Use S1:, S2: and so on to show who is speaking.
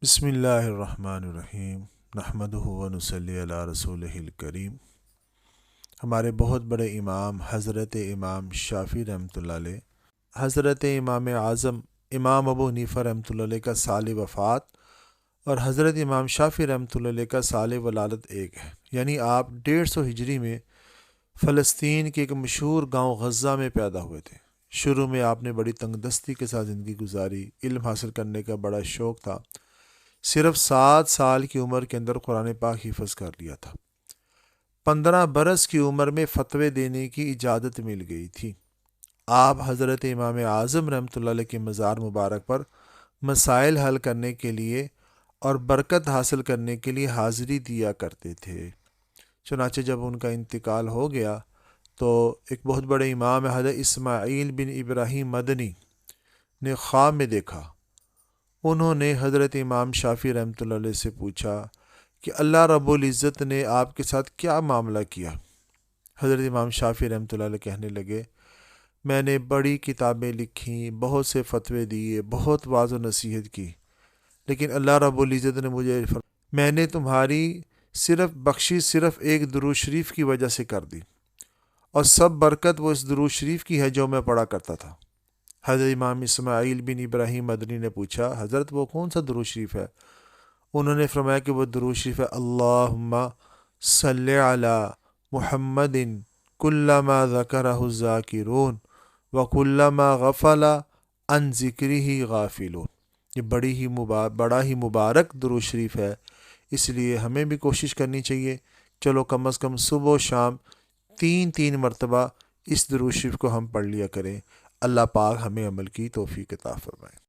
S1: بسم اللہ الرحمن الرحیم نحمدہ و نصلی علی رسولہ الکریم۔ ہمارے بہت بڑے امام حضرت امام شافعی رحمۃ اللہ علیہ، حضرت امام اعظم امام ابو حنیفہ رحمۃ اللہ علیہ کا سال وفات اور حضرت امام شافعی رحمۃ اللہ علیہ کا سال ولادت ایک ہے، یعنی آپ 150 ہجری میں فلسطین کے ایک مشہور گاؤں غزہ میں پیدا ہوئے تھے۔ شروع میں آپ نے بڑی تنگ دستی کے ساتھ زندگی گزاری، علم حاصل کرنے کا بڑا شوق تھا۔ صرف 7 سال کی عمر کے اندر قرآن پاک حفظ کر لیا تھا۔ 15 برس کی عمر میں فتوے دینے کی اجازت مل گئی تھی۔ آپ حضرت امام اعظم رحمۃ اللہ علیہ کے مزار مبارک پر مسائل حل کرنے کے لیے اور برکت حاصل کرنے کے لیے حاضری دیا کرتے تھے۔ چنانچہ جب ان کا انتقال ہو گیا تو ایک بہت بڑے امام حضرت اسماعیل بن ابراہیم مدنی نے خواب میں دیکھا۔ انہوں نے حضرت امام شافعی رحمۃ اللہ علیہ سے پوچھا کہ اللہ رب العزت نے آپ کے ساتھ کیا معاملہ کیا؟ حضرت امام شافعی رحمۃ اللہ علیہ کہنے لگے، میں نے بڑی کتابیں لکھیں، بہت سے فتوے دیے، بہت واعظ و نصیحت کی، لیکن اللہ رب العزت نے مجھے میں نے تمہاری بخشش صرف ایک درود شریف کی وجہ سے کر دی، اور سب برکت وہ اس درود شریف کی ہے جو میں پڑھا کرتا تھا۔ حضرت امام اسماعیل بن ابراہیم مدنی نے پوچھا، حضرت وہ کون سا درود شریف ہے؟ انہوں نے فرمایا کہ وہ درود شریف ہے، اللہم صلی علی محمد کلما ذکرہ الذاکرون وکلما غفل عن ذکرہ غافلون۔ یہ بڑا ہی مبارک درود شریف ہے، اس لیے ہمیں بھی کوشش کرنی چاہیے، چلو کم از کم صبح و شام 3 مرتبہ اس درود شریف کو ہم پڑھ لیا کریں۔ اللہ پاک ہمیں عمل کی توفیق عطا فرمائے۔